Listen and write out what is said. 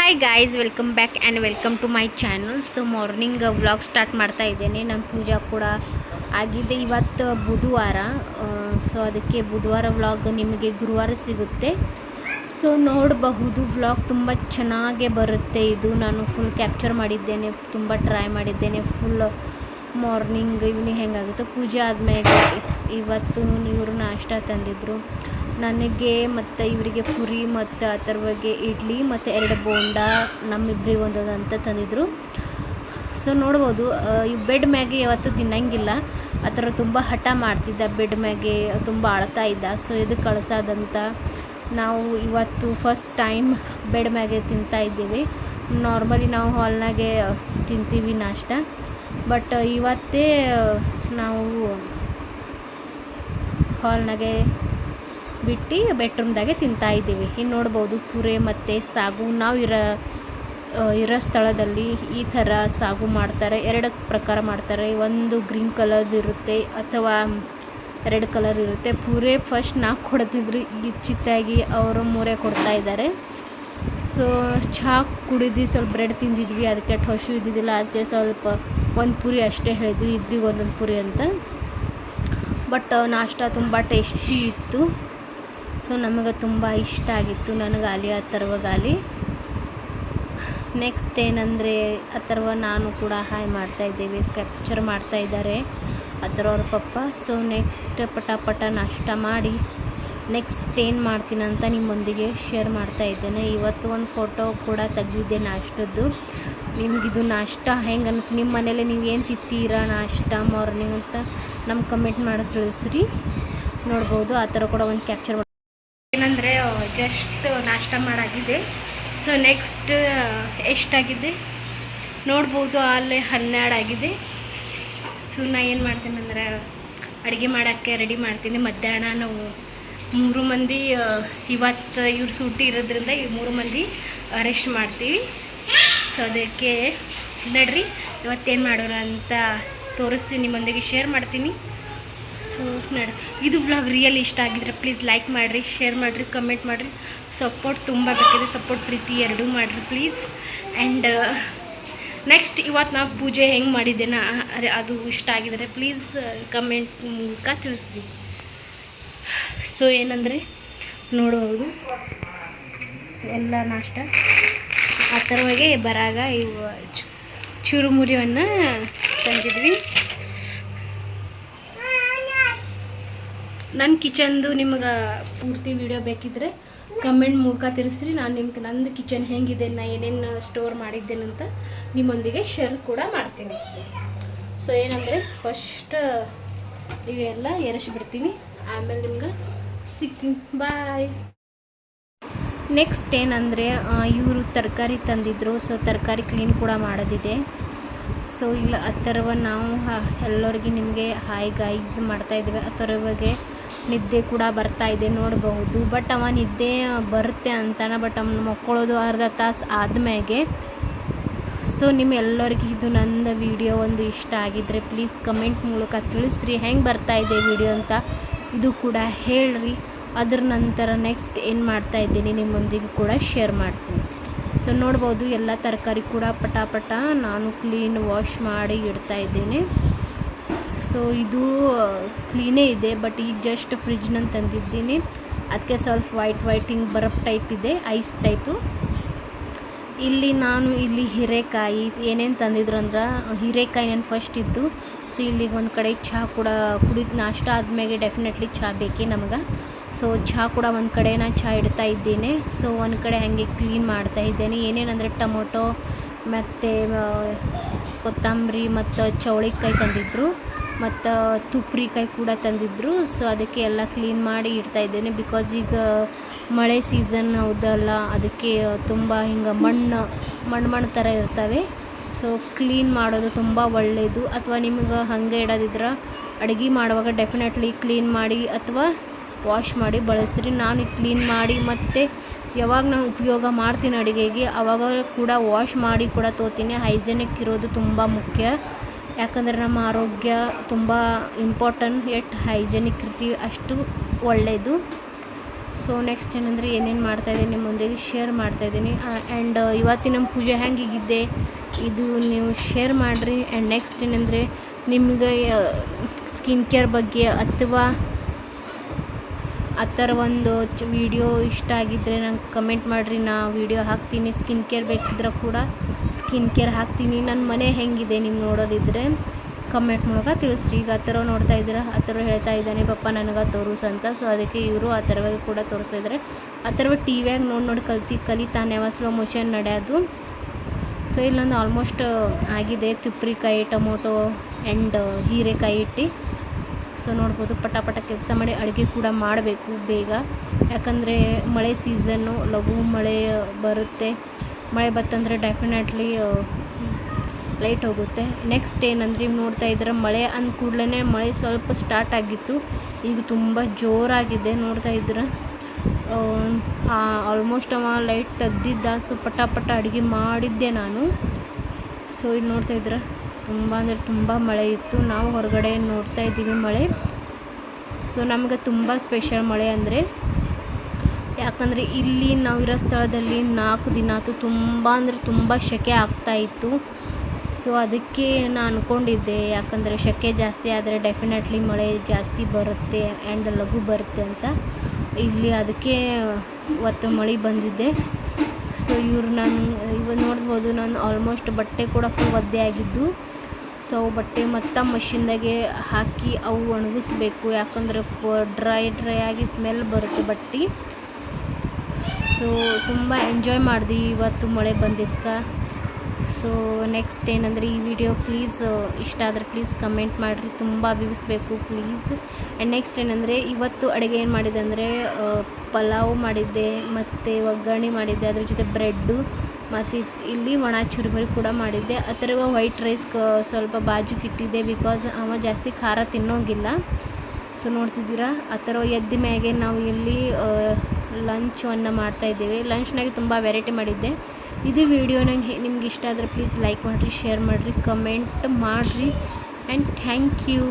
Hi guys, welcome back and welcome to my channel. So morning vlog start ಮಾಡ್ತಾ ಇದ್ದೇನೆ. ನನ್ನ ಪೂಜಾ ಕೂಡ ಆಗಿದೆ. ಇವತ್ತು ಬುಧವಾರ, ಸೊ ಅದಕ್ಕೆ ಬುಧವಾರ ವ್ಲಾಗ್ ನಿಮಗೆ ಗುರುವಾರ ಸಿಗುತ್ತೆ. ಸೊ ನೋಡಬಹುದು, ವ್ಲಾಗ್ ತುಂಬ ಚೆನ್ನಾಗೇ ಬರುತ್ತೆ. ಇದು ನಾನು ಫುಲ್ ಕ್ಯಾಪ್ಚರ್ ಮಾಡಿದ್ದೇನೆ, ತುಂಬ ಟ್ರೈ ಮಾಡಿದ್ದೇನೆ. ಫುಲ್ ಮಾರ್ನಿಂಗ್ ಈವ್ನಿಂಗ್ ಹೆಂಗಾಗುತ್ತೆ. ಪೂಜೆ ಆದಮೇಲೆ ಇವತ್ತು ಇವರು ನಾಷ್ಟ ತಂದಿದ್ದರು ನನಗೆ ಮತ್ತು ಇವರಿಗೆ ಪುರಿ ಮತ್ತು ಅಥರ್ವಗೆ ಇಡ್ಲಿ ಮತ್ತು 2 ಬೋಂಡ, ನಮ್ಮಿಬ್ಬರಿಗೆ ಒಂದೊಂದು ಅಂತ ತಂದಿದ್ದರು. ಸೊ ನೋಡ್ಬೋದು, ಈ ಬೆಡ್ ಮ್ಯಾಗೆ ಯಾವತ್ತೂ ತಿನ್ನಂಗಿಲ್ಲ. ಆ ಥರ ತುಂಬ ಹಠ ಮಾಡ್ತಿದ್ದ, ಬೆಡ್ ಮ್ಯಾಗೆ ತುಂಬ ಅಳ್ತಾ ಇದ್ದ. ಸೊ ಇದಕ್ಕೆ ಕಳ್ಸೋದಂತ ನಾವು ಇವತ್ತು ಫಸ್ಟ್ ಟೈಮ್ ಬೆಡ್ ಮ್ಯಾಗೆ ತಿಂತಾ ಇದ್ದೀವಿ. ನಾರ್ಮಲಿ ನಾವು ಹಾಲ್ನಾಗೆ ತಿಂತೀವಿ ನಾಷ್ಟ, ಬಟ್ ಇವತ್ತೇ ನಾವು ಹಾಲ್ನಾಗೆ ಬಿಟ್ಟು ಬೆಡ್ರೂಮ್ದಾಗೆ ತಿಂತಾ ಇದ್ದೀವಿ. ಇನ್ನು ನೋಡ್ಬೋದು, ಪುರೆ ಮತ್ತು ಸಾಗು. ನಾವು ಇರೋ ಸ್ಥಳದಲ್ಲಿ ಈ ಥರ ಸಾಗು ಮಾಡ್ತಾರೆ. 2 ಪ್ರಕಾರ ಮಾಡ್ತಾರೆ. ಒಂದು ಗ್ರೀನ್ ಕಲರ್ದು ಇರುತ್ತೆ ಅಥವಾ ರೆಡ್ ಕಲರ್ ಇರುತ್ತೆ. ಪೂರೆ ಫಸ್ಟ್ 4 ಕೊಡ್ತಿದ್ರು, ಈಗ ಚಿತ್ತಾಗಿ ಅವರು 3 ಕೊಡ್ತಾ ಇದ್ದಾರೆ. ಸೊ ಚಹಾ ಕುಡಿದು ಸ್ವಲ್ಪ ಬ್ರೆಡ್ ತಿಂದಿದ್ವಿ, ಅದಕ್ಕೆ ಹಸು ಇದ್ದಿದ್ದಿಲ್ಲ. ಅದಕ್ಕೆ ಸ್ವಲ್ಪ ಒಂದು ಪುರಿ ಅಷ್ಟೇ ಹೇಳಿದ್ವಿ, ಇಬ್ಬರಿಗೆ ಒಂದೊಂದು ಪುರಿ ಅಂತ. ಬಟ್ ನಾಷ್ಟ ತುಂಬ ಟೇಸ್ಟಿ ಇತ್ತು. ಸೊ ನಮಗೆ ತುಂಬ ಇಷ್ಟ ಆಗಿತ್ತು, ನನಗಾಲಿ ಅಥರ್ವಗಾಲಿ. ನೆಕ್ಸ್ಟ್ ಏನಂದರೆ, ಅಥರ್ವ ನಾನು ಕೂಡ ಹಾಯ್ ಮಾಡ್ತಾಯಿದ್ದೇವೆ, ಕ್ಯಾಪ್ಚರ್ ಮಾಡ್ತಾಯಿದ್ದಾರೆ ಅಥರ್ವರ ಪಪ್ಪ. ಸೊ ನೆಕ್ಸ್ಟ್ ಪಟ ನಾಷ್ಟ ಮಾಡಿ ನೆಕ್ಸ್ಟ್ ಏನು ಮಾಡ್ತೀನಿ ಅಂತ ನಿಮ್ಮೊಂದಿಗೆ ಶೇರ್ ಮಾಡ್ತಾ ಇದ್ದೇನೆ. ಇವತ್ತು ಒಂದು ಫೋಟೋ ಕೂಡ ತೆಗೆದಿದ್ದೆ ನಾಷ್ಟದ್ದು. ನಿಮಗಿದು ನಾಷ್ಟ ಹೆಂಗೆ ಅನಿಸ್ತು, ನಿಮ್ಮ ಮನೇಲಿ ನೀವು ಏನು ತಿಂತೀರಾ ನಾಷ್ಟ ಮಾರ್ನಿಂಗ್ ಅಂತ ನಮ್ಗೆ ಕಮೆಂಟ್ ಮಾಡಿ ತಿಳಿಸ್ರಿ. ನೋಡ್ಬೋದು, ಆ ಥರ ಕೂಡ ಒಂದು ಕ್ಯಾಪ್ಚರ್ ಏನಂದರೆ ಜಸ್ಟ್ ನಾಷ್ಟ ಮಾಡಾಗಿದೆ. ಸೊ ನೆಕ್ಸ್ಟ್ ಎಷ್ಟಾಗಿದೆ ನೋಡ್ಬೋದು, ಅಲ್ಲೇ 12 ಆಗಿದೆ. ಸೊ ನಾ ಏನು ಮಾಡ್ತೀನಿ ಅಂದರೆ, ಅಡುಗೆ ಮಾಡೋಕ್ಕೆ ರೆಡಿ ಮಾಡ್ತೀನಿ. ಮಧ್ಯಾಹ್ನ ನಾವು 3 ಮಂದಿ, ಇವತ್ತು ಇವ್ರು ಸೂಟಿ ಇರೋದ್ರಿಂದ ಈ 3 ಮಂದಿ ರೆಸ್ಟ್ ಮಾಡ್ತೀವಿ. ಸೊ ಅದಕ್ಕೆ ನಡ್ರಿ ಇವತ್ತೇನು ಮಾಡೋಣ ಅಂತ ತೋರಿಸ್ತೀನಿ, ನಿಮ್ಮೊಂದಿಗೆ ಶೇರ್ ಮಾಡ್ತೀನಿ. ಸೊ ಇದು ವ್ಲಾಗ್ ರಿಯಲ್ ಇಷ್ಟ ಆಗಿದ್ರೆ ಪ್ಲೀಸ್ ಲೈಕ್ ಮಾಡಿರಿ, ಶೇರ್ ಮಾಡಿರಿ, ಕಮೆಂಟ್ ಮಾಡಿರಿ. ಸಪೋರ್ಟ್ ತುಂಬ ಬೇಕಿದೆ, ಸಪೋರ್ಟ್ ಪ್ರೀತಿ ಎರಡೂ ಮಾಡಿರಿ ಪ್ಲೀಸ್. ಆ್ಯಂಡ್ ನೆಕ್ಸ್ಟ್ ಇವತ್ತು ನಾವು ಪೂಜೆ ಹೆಂಗೆ ಮಾಡಿದ್ದೇನೆ ಅದು ಇಷ್ಟ ಆಗಿದ್ರೆ ಪ್ಲೀಸ್ ಕಮೆಂಟ್ ಮೂಲಕ ತಿಳಿಸ್ರಿ. ಸೊ ಏನಂದರೆ ನೋಡ್ಬೋದು, ಎಲ್ಲ ನಾಷ್ಟ ಆ ಥರವಾಗೆ ಬರಾಗ ಇವು ಚುರುಮುರಿಯನ್ನು ತಂದಿದ್ವಿ. ನನ್ನ ಕಿಚನ್ದು ನಿಮ್ಗೆ ಪೂರ್ತಿ ವಿಡಿಯೋ ಬೇಕಿದ್ದರೆ ಕಮೆಂಟ್ ಮೂಲಕ ತಿಳಿಸ್ರಿ. ನಾನು ನಿಮ್ಗೆ ನಂದು ಕಿಚನ್ ಹೆಂಗಿದೆ, ನಾನು ಏನೇನು ಸ್ಟೋರ್ ಮಾಡಿದ್ದೇನಂತ ನಿಮ್ಮೊಂದಿಗೆ ಶೇರ್ ಕೂಡ ಮಾಡ್ತೀನಿ. ಸೊ ಏನಂದರೆ ಫಸ್ಟ್ ಇವೆಲ್ಲ ಎರಚಿಬಿಡ್ತೀನಿ, ಆಮೇಲೆ ನಿಮ್ಗೆ ಸಿಗ್ತೀನಿ. ಬಾಯ್. ನೆಕ್ಸ್ಟ್ ಏನಂದರೆ, ಇವರು ತರಕಾರಿ ತಂದಿದ್ದರು. ಸೊ ತರಕಾರಿ ಕ್ಲೀನ್ ಕೂಡ ಮಾಡೋದಿದೆ. ಸೊ ಇಲ್ಲ ಅಥರ್ವ ನಾವು ಎಲ್ಲರಿಗೆ ನಿಮಗೆ ಹಾಯ್ ಗೈಸ್ ಮಾಡ್ತಾಯಿದ್ದೇವೆ. ಅಥರ್ವಗೆ ನಿದ್ದೆ ಕೂಡ ಬರ್ತಾ ಇದೆ ನೋಡಬಹುದು. ಬಟ್ ಅವ ನಿದ್ದೆ ಬರುತ್ತೆ ಅಂತಾನೆ, ಬಟ್ ಅವನು ಮಕ್ಕಳೋದು ಅರ್ಧ ತಾಸು ಆದಮೇಲೆ. ಸೊ ನಿಮ್ಮೆಲ್ಲರಿಗೆ ಇದು ನನ್ನ ವಿಡಿಯೋ ಒಂದು ಇಷ್ಟ ಆಗಿದ್ದರೆ ಪ್ಲೀಸ್ ಕಮೆಂಟ್ ಮೂಲಕ ತಿಳಿಸ್ರಿ, ಹೆಂಗೆ ಬರ್ತಾ ಇದೆ ವಿಡಿಯೋ ಅಂತ ಇದು ಕೂಡ ಹೇಳ್ರಿ. ಅದರ ನಂತರ ನೆಕ್ಸ್ಟ್ ಏನು ಮಾಡ್ತಾ ಇದ್ದೀನಿ ನಿಮ್ಮೊಂದಿಗೆ ಕೂಡ ಶೇರ್ ಮಾಡ್ತೀನಿ. ಸೊ ನೋಡ್ಬೋದು, ಎಲ್ಲ ತರಕಾರಿ ಕೂಡ ಪಟ ನಾನು ಕ್ಲೀನ್ ವಾಶ್ ಮಾಡಿ ಇಡ್ತಾ ಇದ್ದೇನೆ. ಸೊ ಇದು ಕ್ಲೀನೇ ಇದೆ, ಬಟ್ ಈಗ ಜಸ್ಟ್ ಫ್ರಿಜ್ನಲ್ಲಿ ತಂದಿದ್ದೀನಿ. ಅದಕ್ಕೆ ಸ್ವಲ್ಪ ವೈಟ್ ಹಿಂಗೆ ಬರಫ್ ಟೈಪ್ ಇದೆ, ಐಸ್ ಟೈಪು. ಇಲ್ಲಿ ಹೀರೆಕಾಯಿ ಏನೇನು ತಂದಿದ್ರು ಅಂದ್ರೆ, ಹೀರೆಕಾಯಿ ನಾನು ಫಸ್ಟ್ ಇದ್ದು. ಸೊ ಇಲ್ಲಿಗೆ ಒಂದು ಕಡೆ ಚಹಾ ಕೂಡ ಕುಡಿದು ನಾಷ್ಟ ಆದಮೇಲೆ ಡೆಫಿನೆಟ್ಲಿ ಚಹಾ ಬೇಕೇ ನಮಗೆ. ಸೊ ಚಹಾ ಕೂಡ ಒಂದು ಕಡೆ ನಾನು ಚಹಾ ಇಡ್ತಾ ಇದ್ದೇನೆ. ಸೊ ಒಂದು ಕಡೆ ಹಾಗೆ ಕ್ಲೀನ್ ಮಾಡ್ತಾ ಇದ್ದೇನೆ. ಏನೇನಂದರೆ ಟೊಮೊಟೊ ಮತ್ತು ಕೊತ್ತಂಬರಿ ಮತ್ತು ಚೌಳಿಕಾಯಿ ತಂದಿದ್ದರು, ಮತ್ತು ತುಪ್ರಿಕಾಯಿ ಕೂಡ ತಂದಿದ್ದರು. ಸೊ ಅದಕ್ಕೆ ಎಲ್ಲ ಕ್ಲೀನ್ ಮಾಡಿ ಇಡ್ತಾ ಇದ್ದೇನೆ. ಬಿಕಾಸ್ ಈಗ ಮಳೆ ಸೀಸನ್ ಹೌದಲ್ಲ, ಅದಕ್ಕೆ ತುಂಬ ಹಿಂಗೆ ಮಣ್ಣು ಥರ ಇರ್ತವೆ. ಸೊ ಕ್ಲೀನ್ ಮಾಡೋದು ತುಂಬ ಒಳ್ಳೆಯದು. ಅಥವಾ ನಿಮ್ಗೆ ಹಾಗೆ ಇಡೋದಿದ್ರೆ ಅಡುಗೆ ಮಾಡುವಾಗ ಡೆಫಿನೆಟ್ಲಿ ಕ್ಲೀನ್ ಮಾಡಿ ಅಥವಾ ವಾಶ್ ಮಾಡಿ ಬಳಸ್ತೀರಿ. ನಾನು ಕ್ಲೀನ್ ಮಾಡಿ ಮತ್ತು ಯಾವಾಗ ನಾನು ಉಪಯೋಗ ಮಾಡ್ತೀನಿ ಅಡುಗೆಗೆ ಆವಾಗ ಕೂಡ ವಾಶ್ ಮಾಡಿ ಕೂಡ ತೋತೀನಿ. ಹೈಜೆನಿಕ್ ಇರೋದು ತುಂಬ ಮುಖ್ಯ, ಯಾಕಂದರೆ ನಮ್ಮ ಆರೋಗ್ಯ ತುಂಬ ಇಂಪಾರ್ಟೆಂಟ್. ಎಷ್ಟು ಹೈಜೆನಿಕ್ ಇರ್ತೀವಿ ಅಷ್ಟು ಒಳ್ಳೆಯದು. ಸೊ ನೆಕ್ಸ್ಟ್ ಏನಂದರೆ ಏನೇನು ಮಾಡ್ತಾಯಿದ್ದೀನಿ ನಿಮ್ಮ ಮುಂದೆಗೆ ಶೇರ್ ಮಾಡ್ತಾಯಿದ್ದೀನಿ. ಆ್ಯಂಡ್ ಇವತ್ತಿನ ನಮ್ಮ ಪೂಜೆ ಹೆಂಗಿದ್ದೆ ಇದು ನೀವು ಶೇರ್ ಮಾಡಿರಿ. ಆ್ಯಂಡ್ ನೆಕ್ಸ್ಟ್ ಏನಂದರೆ ನಿಮಗೆ ಸ್ಕಿನ್ ಕೇರ್ ಬಗ್ಗೆ ಅಥವಾ ಆ ಥರ ಒಂದು ವಿಡಿಯೋ ಇಷ್ಟ ಆಗಿದ್ದರೆ ನಂಗೆ ಕಮೆಂಟ್ ಮಾಡಿರಿ, ನಾ ವಿಡಿಯೋ ಹಾಕ್ತೀನಿ. ಸ್ಕಿನ್ ಕೇರ್ ಬೇಕಿದ್ರೆ ಕೂಡ ಸ್ಕಿನ್ ಕೇರ್ ಹಾಕ್ತೀನಿ. ನನ್ನ ಮನೆ ಹೆಂಗಿದೆ ನೀವು ನೋಡೋದಿದ್ದರೆ ಕಮೆಂಟ್ ಮೂಲಕ ತಿಳಿಸ್ರಿ. ಈಗ ಆ ಥರ ನೋಡ್ತಾ ಇದ್ದೀರಾ, ಆ ಥರ ಹೇಳ್ತಾ ಇದ್ದಾನೆ ಪಪ್ಪ ನನಗೆ ತೋರಿಸು ಅಂತ. ಸೊ ಅದಕ್ಕೆ ಇವರು ಆ ಥರವಾಗಿ ಕೂಡ ತೋರಿಸ್ತಾ ಇದ್ದಾರೆ. ಆ ಥರ ಟಿ ವಿಯಾಗ ನೋಡಿ ಕಲಿತಾನೆ ಅವ ಸ್ಲೋ ಮೋಷನ್ ನಡೆಯೋದು. ಸೊ ಇಲ್ಲೊಂದು ಆಲ್ಮೋಸ್ಟ್ ಆಗಿದೆ, ತುಪ್ರಿಕಾಯಿ, ಟೊಮೊಟೊ ಆ್ಯಂಡ್ ಹೀರೆಕಾಯಿ ಇಟ್ಟು. ಸೊ ನೋಡ್ಬೋದು ಪಟ ಕೆಲಸ ಮಾಡಿ ಅಡುಗೆ ಕೂಡ ಮಾಡಬೇಕು ಬೇಗ, ಯಾಕಂದರೆ ಮಳೆ ಸೀಸನ್ನು, ಲಘು ಮಳೆ ಬರುತ್ತೆ. ಮಳೆ ಬತ್ತಂದರೆ ಡೆಫಿನೆಟ್ಲಿ ಲೈಟ್ ಹೋಗುತ್ತೆ. ನೆಕ್ಸ್ಟ್ ಏನಂದರೆ ನೋಡ್ತಾ ಇದ್ರೆ ಮಳೆ ಅಂದ ಕೂಡಲೇ ಮಳೆ ಸ್ವಲ್ಪ ಸ್ಟಾರ್ಟ್ ಆಗಿತ್ತು, ಈಗ ತುಂಬ ಜೋರಾಗಿದೆ ನೋಡ್ತಾ ಇದ್ರೆ. ಆಲ್ಮೋಸ್ಟ್ ಅವ ಲೈಟ್ ತೆಗ್ದಿದ್ದ. ಸೊ ಪಟ ಅಡುಗೆ ಮಾಡಿದ್ದೆ ನಾನು. ಸೊ ಇಲ್ಲಿ ನೋಡ್ತಾ ಇದ್ರೆ ತುಂಬ ಅಂದರೆ ತುಂಬ ಮಳೆ ಇತ್ತು. ನಾವು ಹೊರಗಡೆ ನೋಡ್ತಾ ಇದ್ದೀವಿ ಮಳೆ. ಸೊ ನಮಗೆ ತುಂಬ ಸ್ಪೆಷಲ್ ಮಳೆ ಅಂದರೆ, ಯಾಕಂದರೆ ಇಲ್ಲಿ ನಾವಿರೋ ಸ್ಥಳದಲ್ಲಿ 4 ದಿನ ಆಯ್ತು ತುಂಬ ಅಂದರೆ ತುಂಬ ಸೆಕೆ ಆಗ್ತಾಯಿತ್ತು. ಸೊ ಅದಕ್ಕೆ ನಾನು ಅಂದ್ಕೊಂಡಿದ್ದೆ, ಯಾಕಂದರೆ ಸೆಕೆ ಜಾಸ್ತಿ ಆದರೆ ಡೆಫಿನೆಟ್ಲಿ ಮಳೆ ಜಾಸ್ತಿ ಬರುತ್ತೆ ಆ್ಯಂಡ್ ಲಘು ಬರುತ್ತೆ ಅಂತ. ಇಲ್ಲಿ ಅದಕ್ಕೆ ಇವತ್ತು ಮಳೆ ಬಂದಿದ್ದೆ. ಸೊ ನಾನು ಇವಾಗ ನೋಡ್ಬೋದು, ನಾನು ಆಲ್ಮೋಸ್ಟ್ ಬಟ್ಟೆ ಕೂಡ ಫುಲ್ ಒದ್ದೆ ಆಗಿದ್ದು. ಸೊ ಬಟ್ಟೆ ಮತ್ತು ಮಷಿನ್ದಾಗೆ ಹಾಕಿ ಅವು ಒಣಗಿಸ್ಬೇಕು, ಯಾಕಂದರೆ ಡ್ರೈ ಆಗಿ ಸ್ಮೆಲ್ ಬರುತ್ತೆ ಬಟ್ಟೆ. ಸೊ ತುಂಬ ಎಂಜಾಯ್ ಮಾಡಿದ್ವಿ ಇವತ್ತು ಮಳೆ ಬಂದಿದ್ದಕ್ಕೆ. ಸೊ ನೆಕ್ಸ್ಟ್ ಏನಂದರೆ ಈ ವಿಡಿಯೋ ಪ್ಲೀಸ್ ಇಷ್ಟ ಆದರೆ ಪ್ಲೀಸ್ ಕಮೆಂಟ್ ಮಾಡಿರಿ, ತುಂಬ ವ್ಯೂಸ್ ಬೇಕು ಪ್ಲೀಸ್. ಆ್ಯಂಡ್ ನೆಕ್ಸ್ಟ್ ಏನಂದರೆ ಇವತ್ತು ಅಡುಗೆ ಏನು ಮಾಡಿದ್ದೆ ಅಂದರೆ ಪಲಾವ್ ಮಾಡಿದ್ದೆ ಮತ್ತು ಒಗ್ಗರಣೆ ಮಾಡಿದ್ದೆ, ಅದ್ರ ಜೊತೆ ಬ್ರೆಡ್ಡು ಮತ್ತು ಇಲ್ಲಿ ಒಣ ಚುರುಮುರಿ ಕೂಡ ಮಾಡಿದ್ದೆ. ಆ ಥರ ವೈಟ್ ರೈಸ್ ಸ್ವಲ್ಪ ಬಾಜುಗೆ ಇಟ್ಟಿದ್ದೆ, ಬಿಕಾಸ್ ಅವ ಜಾಸ್ತಿ ಖಾರ ತಿನ್ನೋಂಗಿಲ್ಲ. ಸೊ ನೋಡ್ತಿದ್ದೀರಾ ಆ ಥರ ಎದ್ದ ಮ್ಯಾಗೆ ನಾವು ಇಲ್ಲಿ ಲಂಚನ್ನು ಮಾಡ್ತಾಯಿದ್ದೇವೆ. ಲಂಚ್ನಾಗೆ ತುಂಬ ವೆರೈಟಿ ಮಾಡಿದ್ದೆ. ಇದು ವಿಡಿಯೋ ನಿಮ್ಗೆ ಇಷ್ಟ ಆದರೆ ಪ್ಲೀಸ್ ಲೈಕ್ ಮಾಡಿರಿ, ಶೇರ್ ಮಾಡಿರಿ, ಕಮೆಂಟ್ ಮಾಡಿರಿ ಆ್ಯಂಡ್ ಥ್ಯಾಂಕ್ ಯು.